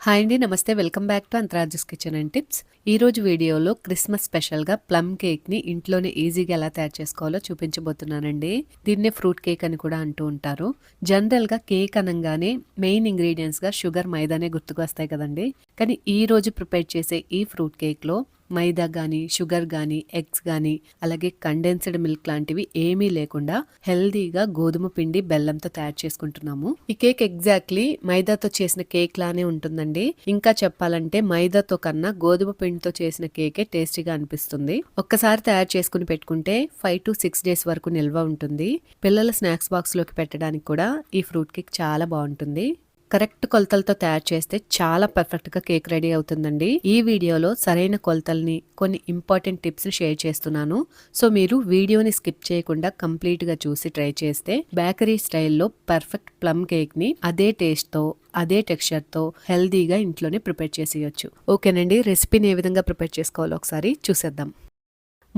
Hi అండి, నమస్తే. Welcome back to అంతరాజస్ కిచెన్ అండ్ టిప్స్. ఈ రోజు వీడియోలో క్రిస్మస్ స్పెషల్గా ప్లమ్ కేక్ని ఇంట్లోనే ఈజీగా ఎలా తయారు చేసుకోవాలో చూపించబోతున్నానండి. దీన్నే ఫ్రూట్ కేక్ అని కూడా అంటూ ఉంటారు. జనరల్గా కేక్ అనగానే మెయిన్ ఇంగ్రీడియంట్స్గా షుగర్, మైదానే గుర్తుకు వస్తాయి కదండి. కానీ ఈ రోజు ప్రిపేర్ చేసే ఈ ఫ్రూట్ కేక్లో మైదా కానీ, షుగర్ కానీ, ఎగ్స్ కానీ, అలాగే కండెన్స్డ్ మిల్క్ లాంటివి ఏమీ లేకుండా హెల్దీగా గోధుమ పిండి, బెల్లంతో తయారు చేసుకుంటున్నాము. ఈ కేక్ ఎగ్జాక్ట్లీ మైదాతో చేసిన కేక్ లానే ఉంటుందండి. ఇంకా చెప్పాలంటే మైదాతో కన్నా గోధుమ పిండితో చేసిన కేకే టేస్టీగా అనిపిస్తుంది. ఒక్కసారి తయారు చేసుకుని పెట్టుకుంటే 5 to 6 days వరకు నిల్వ ఉంటుంది. పిల్లల స్నాక్స్ బాక్స్ లోకి పెట్టడానికి కూడా ఈ ఫ్రూట్ కేక్ చాలా బాగుంటుంది. కరెక్ట్ కొలతలతో తయారు చేస్తే చాలా పర్ఫెక్ట్ గా కేక్ రెడీ అవుతుందండి. ఈ వీడియోలో సరైన కొలతల్ని, కొన్ని ఇంపార్టెంట్ టిప్స్ షేర్ చేస్తున్నాను. సో మీరు వీడియోని స్కిప్ చేయకుండా కంప్లీట్ గా చూసి ట్రై చేస్తే బేకరీ స్టైల్లో పర్ఫెక్ట్ ప్లమ్ కేక్ ని అదే టేస్ట్ తో, అదే టెక్స్చర్ తో హెల్దీగా ఇంట్లోనే ప్రిపేర్ చేసేయచ్చు. ఓకేనండి, రెసిపీని ఏ విధంగా ప్రిపేర్ చేసుకోవాలో ఒకసారి చూసేద్దాం.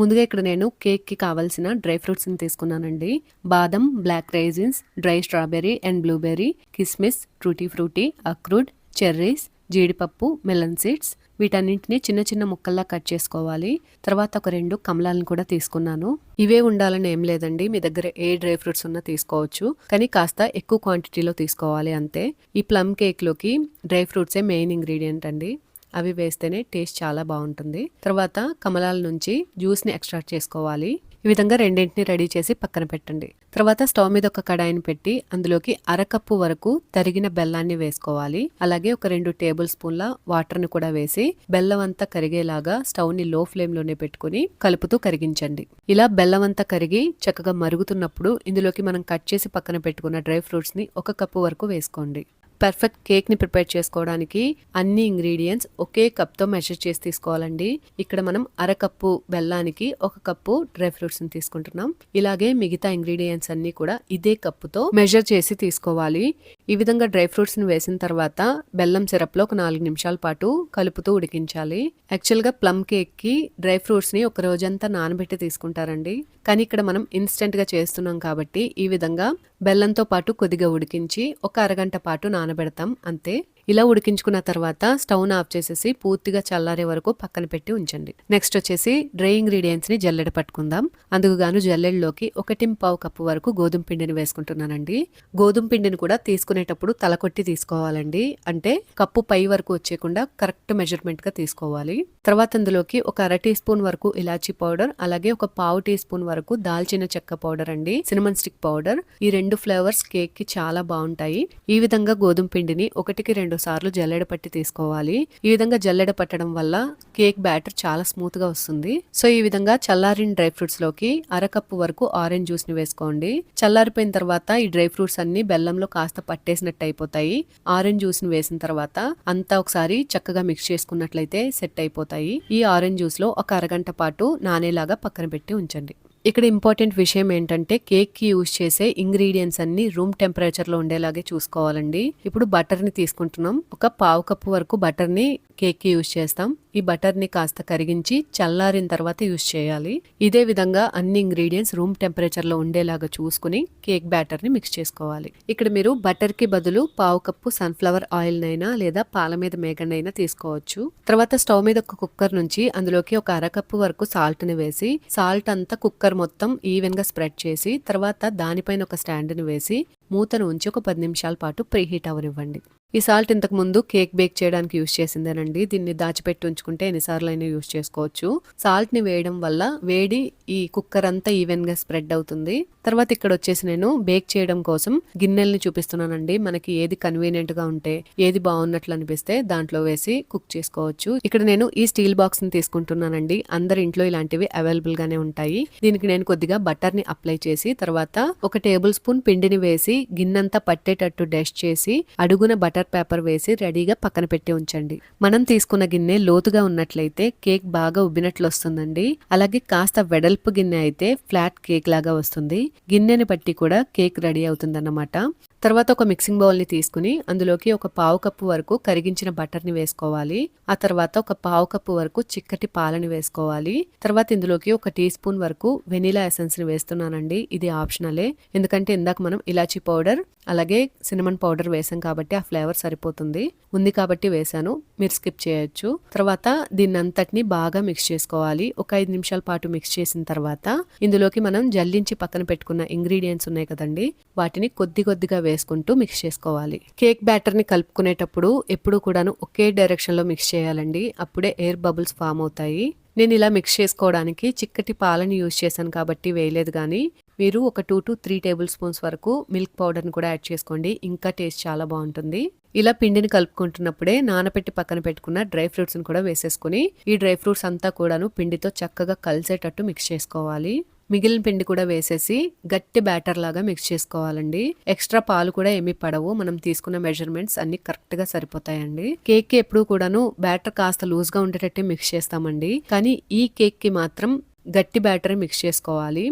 ముందుగా ఇక్కడ నేను కేక్కి కావాల్సిన డ్రై ఫ్రూట్స్ని తీసుకున్నానండి. బాదం, black raisins, dry strawberry and blueberry, కిస్మిస్, ట్రూటీ ఫ్రూటీ, అక్రూట్, చెర్రీస్, జీడిపప్పు, మెలన్ సీడ్స్, వీటన్నింటినీ చిన్న చిన్న ముక్కల్లా కట్ చేసుకోవాలి. తర్వాత ఒక 2 కమలాలను కూడా తీసుకున్నాను. ఇవే ఉండాలని ఏం లేదండి, మీ దగ్గర ఏ డ్రై ఫ్రూట్స్ ఉన్నా తీసుకోవచ్చు, కానీ కాస్త ఎక్కువ క్వాంటిటీలో తీసుకోవాలి అంతే. ఈ ప్లమ్ కేక్లోకి డ్రై ఫ్రూట్సే మెయిన్ ఇంగ్రీడియంట్ అండి. అవి వేస్తేనే టేస్ట్ చాలా బాగుంటుంది. తర్వాత కమలాల నుంచి జ్యూస్ని ఎక్స్ట్రాక్ట్ చేసుకోవాలి. ఈ విధంగా రెండింటిని రెడీ చేసి పక్కన పెట్టండి. తర్వాత స్టవ్ మీద ఒక కడాయిని పెట్టి అందులోకి 1/2 కప్పు వరకు తరిగిన బెల్లాన్ని వేసుకోవాలి. అలాగే ఒక 2 టేబుల్ స్పూన్ల వాటర్ని కూడా వేసి బెల్లం అంతా కరిగేలాగా స్టవ్ ని లో ఫ్లేమ్ లోనే పెట్టుకుని కలుపుతూ కరిగించండి. ఇలా బెల్లం అంతా కరిగి చక్కగా మరుగుతున్నప్పుడు ఇందులోకి మనం కట్ చేసి పక్కన పెట్టుకున్న డ్రై ఫ్రూట్స్ ని 1 కప్పు వరకు వేసుకోండి. పర్ఫెక్ట్ కేక్ ని ప్రిపేర్ చేసుకోవడానికి అన్ని ఇంగ్రీడియంట్స్ ఒకే కప్ తో మెజర్ చేసి తీసుకోవాలండి. ఇక్కడ మనం 1/2 కప్పు బెల్లానికి 1 కప్పు డ్రై ఫ్రూట్స్ ని తీసుకుంటున్నాం. ఇలాగే మిగతా ఇంగ్రీడియంట్స్ అన్ని కూడా ఇదే కప్పుతో మెజర్ చేసి తీసుకోవాలి. ఈ విధంగా డ్రై ఫ్రూట్స్ ని వేసిన తర్వాత బెల్లం సిరప్ లో ఒక 4 నిమిషాల పాటు కలుపుతూ ఉడికించాలి. యాక్చువల్ గా ప్లమ్ కేక్ కి డ్రై ఫ్రూట్స్ ని ఒక రోజంతా నానబెట్టి తీసుకుంటారండి, కానీ ఇక్కడ మనం ఇన్స్టెంట్ గా చేస్తున్నాం కాబట్టి ఈ విధంగా బెల్లంతో పాటు కొద్దిగా ఉడికించి ఒక అరగంట పాటు నానబెడతాం అంతే. ఇలా ఉడికించుకున్న తర్వాత స్టవ్ ఆఫ్ చేసేసి పూర్తిగా చల్లారే వరకు పక్కన పెట్టి ఉంచండి. నెక్స్ట్ వచ్చేసి డ్రై ఇంగ్రీడియంట్స్ ని జల్లెడ పట్టుకుందాం. అందుకు గాను జల్లెడలోకి 1.5 కప్పు వరకు గోధుమ పిండిని వేసుకుంటున్నానండి. గోధుమ పిండిని కూడా తీసుకునేటప్పుడు తలకొట్టి తీసుకోవాలండి, అంటే కప్పు పై వరకు వచ్చేయకుండా కరెక్ట్ మెజర్మెంట్ గా తీసుకోవాలి. తర్వాత అందులోకి ఒక 1/2 టీ స్పూన్ వరకు ఇలాచీ పౌడర్, అలాగే ఒక 1/2 టీ స్పూన్ వరకు దాల్చిన చెక్క పౌడర్ అండి, సినమన్ స్టిక్ పౌడర్. ఈ 2 ఫ్లేవర్స్ కేక్ కి చాలా బాగుంటాయి. ఈ విధంగా గోధుమ పిండిని 1-2 సార్లు జల్లెడ పట్టి తీసుకోవాలి. ఈ విధంగా జల్లెడ పట్టడం వల్ల కేక్ బ్యాటర్ చాలా స్మూత్ గా వస్తుంది. సో ఈ విధంగా చల్లారిన డ్రై ఫ్రూట్స్ లోకి 1/2 కప్పు వరకు ఆరెంజ్ జ్యూస్ ని వేసుకోండి. చల్లారిపోయిన తర్వాత ఈ డ్రై ఫ్రూట్స్ అన్ని బెల్లంలో కాస్త పట్టేసినట్టు అయిపోతాయి. ఆరెంజ్ జ్యూస్ ని వేసిన తర్వాత అంతా ఒకసారి చక్కగా మిక్స్ చేసుకున్నట్లయితే సెట్ అయిపోతాయి. ఈ ఆరెంజ్ జ్యూస్ లో ఒక అరగంట పాటు నానేలాగా పక్కన పెట్టి ఉంచండి. ఇక్కడ ఇంపార్టెంట్ విషయం ఏంటంటే కేక్ కి యూజ్ చేసే ఇంగ్రీడియంట్స్ అన్ని రూమ్ టెంపరేచర్ లో ఉండేలాగే చూసుకోవాలండి. ఇప్పుడు బటర్ ని తీసుకుంటున్నాం. ఒక 1/2 కప్పు వరకు బటర్ ని కేక్ కి యూజ్ చేస్తాం. ఈ బటర్ ని కాస్త కరిగించి చల్లారిన తర్వాత యూజ్ చేయాలి. ఇదే విధంగా అన్ని ఇంగ్రీడియంట్స్ రూమ్ టెంపరేచర్ లో ఉండేలాగా చూసుకుని కేక్ బ్యాటర్ ని మిక్స్ చేసుకోవాలి. ఇక్కడ మీరు బటర్ కి బదులు 1/2 కప్పు సన్ఫ్లవర్ ఆయిల్ నైనా లేదా పాల మీద మేగడ అయినా తీసుకోవచ్చు. తర్వాత స్టవ్ మీద ఒక కుక్కర్ నుంచి అందులోకి ఒక 1/2 కప్పు వరకు సాల్ట్ ని వేసి సాల్ట్ అంతా కుక్కర్ మొత్తం ఈవెన్ గా స్ప్రెడ్ చేసి తర్వాత దానిపైన ఒక స్టాండ్ ని వేసి మూతను ఉంచి ఒక 10 నిమిషాల పాటు ప్రీహీట్ అవనివ్వండి. ఈ సాల్ట్ ఇంతకు ముందు కేక్ బేక్ చేయడానికి యూజ్ చేసిందేనండి. దీన్ని దాచిపెట్టి ఉంచుకుంటే ఎన్నిసార్లు అయినా యూజ్ చేసుకోవచ్చు. సాల్ట్ ని వేయడం వల్ల వేడి ఈ కుక్కర్ అంతా ఈవెన్ గా స్ప్రెడ్ అవుతుంది. తర్వాత ఇక్కడ వచ్చేసి నేను బేక్ చేయడం కోసం గిన్నెల్ని చూపిస్తున్నానండి. మనకి ఏది కన్వీనియంట్ గా ఉంటే, ఏది బాగున్నట్లు అనిపిస్తే దాంట్లో వేసి కుక్ చేసుకోవచ్చు. ఇక్కడ నేను ఈ స్టీల్ బాక్స్ ని తీసుకుంటున్నానండి. అందరి ఇంట్లో ఇలాంటివి అవైలబుల్ గానే ఉంటాయి. దీనికి నేను కొద్దిగా బటర్ ని అప్లై చేసి తర్వాత ఒక టేబుల్ స్పూన్ పిండిని వేసి గిన్నెంతా పట్టేటట్టు డస్ట్ చేసి అడుగున బటర్ పేపర్ వేసి రెడీగా పక్కన పెట్టి ఉంచండి. మనం తీసుకున్న గిన్నె లోతుగా ఉన్నట్లయితే కేక్ బాగా ఉబ్బినట్లు వస్తుందండి. అలాగే కాస్త వెడల్పు గిన్నె అయితే ఫ్లాట్ కేక్ లాగా వస్తుంది. గిన్నెని బట్టి కూడా కేక్ రెడీ అవుతుందన్నమాట. తర్వాత ఒక మిక్సింగ్ బౌల్ని తీసుకుని అందులోకి ఒక పావు కప్పు వరకు కరిగించిన బటర్ని వేసుకోవాలి. ఆ తర్వాత ఒక పావు కప్పు వరకు చిక్కటి పాలని వేసుకోవాలి. తర్వాత ఇందులోకి ఒక టీ స్పూన్ వరకు వెనిలా ఎసెన్స్ ని వేస్తున్నానండి. ఇది ఆప్షనలే, ఎందుకంటే ఇందాక మనం ఇలాచీ పౌడర్ అలాగే సినమన్ పౌడర్ వేసాం కాబట్టి ఆ ఫ్లేవర్ సరిపోతుంది. ఉంది కాబట్టి వేసాను, మీరు స్కిప్ చేయొచ్చు. తర్వాత దీన్ని అంతటిని బాగా మిక్స్ చేసుకోవాలి. ఒక 5 నిమిషాల పాటు మిక్స్ చేసిన తర్వాత ఇందులోకి మనం జల్లించి పక్కన పెట్టుకున్న ఇంగ్రీడియంట్స్ ఉన్నాయి కదండి, వాటిని కొద్దిగా వేసుకుంటూ మిక్స్ చేసుకోవాలి. కేక్ బ్యాటర్ ని కలుపుకునేటప్పుడు ఎప్పుడు కూడాను ఒకే డైరెక్షన్ లో మిక్స్ చేయాలండి, అప్పుడే ఎయిర్ బబుల్స్ ఫామ్ అవుతాయి. నేను ఇలా మిక్స్ చేసుకోవడానికి చిక్కటి పాలని యూజ్ చేశాను కాబట్టి వేయలేదు, కానీ మీరు ఒక 2 to 3 టేబుల్ స్పూన్స్ వరకు మిల్క్ పౌడర్ని కూడా యాడ్ చేసుకోండి, ఇంకా టేస్ట్ చాలా బాగుంటుంది. ఇలా పిండిని కలుపుకుంటున్నప్పుడే నానబెట్టి పక్కన పెట్టుకున్న డ్రై ఫ్రూట్స్ని కూడా వేసేసుకుని ఈ డ్రై ఫ్రూట్స్ అంతా కూడాను పిండితో చక్కగా కలిసేటట్టు మిక్స్ చేసుకోవాలి. మిగిలిన పిండి కూడా వేసేసి గట్టి బ్యాటర్ లాగా మిక్స్ చేసుకోవాలండి. ఎక్స్ట్రా పాలు కూడా ఏమీ పడవు, మనం తీసుకున్న మెజర్మెంట్స్ అన్ని కరెక్ట్ గా సరిపోతాయండి. కేక్ కి ఎప్పుడు కూడాను బ్యాటర్ కాస్త లూజ్ గా ఉండేటట్టే మిక్స్ చేస్తామండి, కానీ ఈ కేక్ కి మాత్రం గట్టి బ్యాటర్ మిక్స్ చేసుకోవాలి.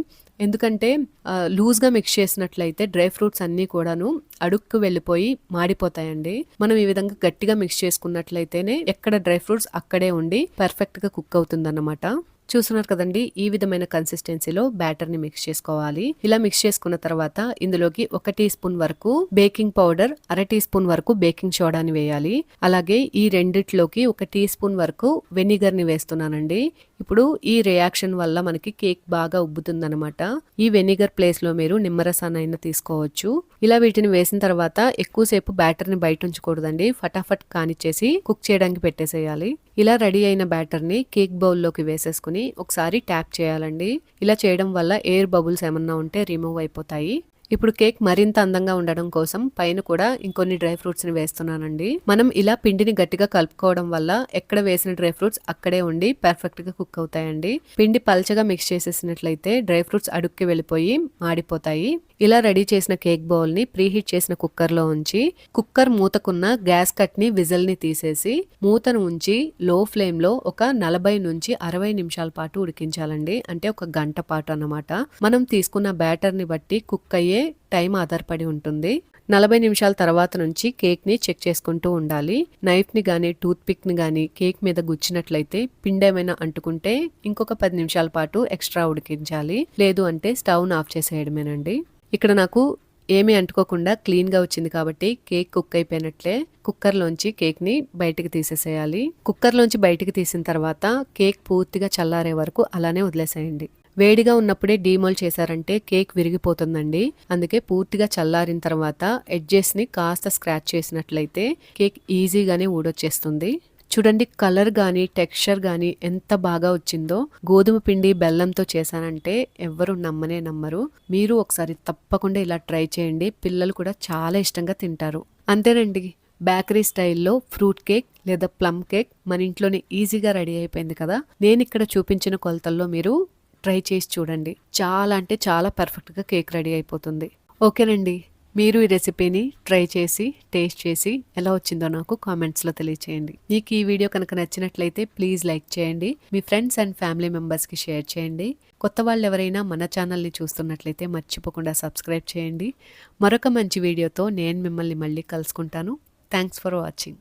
ఎందుకంటే లూజ్గా మిక్స్ చేసినట్లయితే డ్రై ఫ్రూట్స్ అన్నీ కూడాను అడుక్కు వెళ్ళిపోయి మాడిపోతాయండి. మనం ఈ విధంగా గట్టిగా మిక్స్ చేసుకున్నట్లయితేనే ఎక్కడ డ్రై ఫ్రూట్స్ అక్కడే ఉండి పర్ఫెక్ట్గా కుక్ అవుతుందన్నమాట. చూస్తున్నారు కదండి, ఈ విధమైన కన్సిస్టెన్సీలో బ్యాటర్ ని మిక్స్ చేసుకోవాలి. ఇలా మిక్స్ చేసుకున్న తర్వాత ఇందులోకి 1 టీ స్పూన్ వరకు బేకింగ్ పౌడర్, 1/2 టీ స్పూన్ వరకు బేకింగ్ సోడాని వేయాలి. అలాగే ఈ రెండిట్లోకి 1 టీ స్పూన్ వరకు వెనిగర్ ని వేస్తున్నానండి. ఇప్పుడు ఈ రియాక్షన్ వల్ల మనకి కేక్ బాగా ఉబ్బుతుందన్నమాట. ఈ వెనిగర్ ప్లేస్ లో మీరు నిమ్మరసాన్ని తీసుకోవచ్చు. ఇలా వీటిని వేసిన తర్వాత ఎక్కువసేపు బ్యాటర్ ని బయట ఉంచకూడదండి, ఫటాఫట్ కానిచ్చేసి కుక్ చేయడానికి పెట్టేసేయాలి. ఇలా రెడీ అయిన బ్యాటర్ ని కేక్ బౌల్ లోకి వేసేసుకుని ఒకసారి ట్యాప్ చేయాలండి. ఇలా చేయడం వల్ల ఎయిర్ బబుల్స్ ఏమన్నా ఉంటే రిమూవ్ అయిపోతాయి. ఇప్పుడు కేక్ మరింత అందంగా ఉండడం కోసం పైన కూడా ఇంకొన్ని డ్రై ఫ్రూట్స్ ని వేస్తున్నానండి. మనం ఇలా పిండిని గట్టిగా కలుపుకోవడం వల్ల ఎక్కడ వేసిన డ్రై ఫ్రూట్స్ అక్కడే ఉండి పర్ఫెక్ట్ గా కుక్ అవుతాయండి. పిండి పల్చగా మిక్స్ చేసేసినట్లయితే డ్రై ఫ్రూట్స్ అడుక్కి వెళ్ళిపోయి మాడిపోతాయి. ఇలా రెడీ చేసిన కేక్ బౌల్ ని ప్రీహీట్ చేసిన కుక్కర్ లో ఉంచి కుక్కర్ మూతకున్న గ్యాస్ కట్ ని విజిల్ ని తీసేసి మూతను ఉంచి లో ఫ్లేమ్ లో ఒక 40 నుంచి 60 నిమిషాల పాటు ఉడికించాలండి. అంటే ఒక గంట పాటు అన్నమాట. మనం తీసుకున్న బ్యాటర్ ని బట్టి కుక్ అయ్యే టైం ఆధారపడి ఉంటుంది. 40 నిమిషాల తర్వాత నుంచి కేక్ ని చెక్ చేసుకుంటూ ఉండాలి. నైఫ్ ని గానీ టూత్ పిక్ ని గానీ కేక్ మీద గుచ్చినట్లయితే పిండి ఏమైనా అంటుకుంటే ఇంకొక 10 నిమిషాల పాటు ఎక్స్ట్రా ఉడికించాలి. లేదు అంటే స్టవ్ ఆఫ్ చేసేయడమేనండి. ఇక్కడ నాకు ఏమీ అంటుకోకుండా క్లీన్ గా వచ్చింది కాబట్టి కేక్ కుక్ అయిపోయినట్లే. కుక్కర్ లోంచి కేక్ ని బయటికి తీసేసేయాలి. కుక్కర్ లోంచి బయటికి తీసిన తర్వాత కేక్ పూర్తిగా చల్లారే వరకు అలానే వదిలేసేయండి. వేడిగా ఉన్నప్పుడే డీమోల్ చేశారంటే కేక్ విరిగిపోతుందండి. అందుకే పూర్తిగా చల్లారిన తర్వాత ఎడ్జెస్ ని కాస్త స్క్రాచ్ చేసినట్లయితే కేక్ ఈజీగానే ఊడొచ్చేస్తుంది. చూడండి, కలర్ గానీ టెక్స్చర్ గానీ ఎంత బాగా వచ్చిందో. గోధుమ పిండి బెల్లంతో చేశానంటే ఎవ్వరు నమ్మనే నమ్మరు. మీరు ఒకసారి తప్పకుండా ఇలా ట్రై చేయండి, పిల్లలు కూడా చాలా ఇష్టంగా తింటారు. అంతేనండి, బేకరీ స్టైల్లో ఫ్రూట్ కేక్ లేదా ప్లమ్ కేక్ మన ఇంట్లోనే ఈజీగా రెడీ అయిపోయింది కదా. నేను ఇక్కడ చూపించిన కొలతల్లో మీరు ట్రై చేసి చూడండి, చాలా అంటే చాలా పర్ఫెక్ట్గా కేక్ రెడీ అయిపోతుంది. ఓకేనండి, మీరు ఈ రెసిపీని ట్రై చేసి టేస్ట్ చేసి ఎలా వచ్చిందో నాకు కామెంట్స్లో తెలియచేయండి. మీకు ఈ వీడియో కనుక నచ్చినట్లయితే ప్లీజ్ లైక్ చేయండి, మీ ఫ్రెండ్స్ అండ్ ఫ్యామిలీ మెంబర్స్కి షేర్ చేయండి. కొత్త వాళ్ళు ఎవరైనా మన ఛానల్ని చూస్తున్నట్లయితే మర్చిపోకుండా సబ్స్క్రైబ్ చేయండి. మరొక మంచి వీడియోతో నేను మిమ్మల్ని మళ్ళీ కలుసుకుంటాను. Thanks for watching.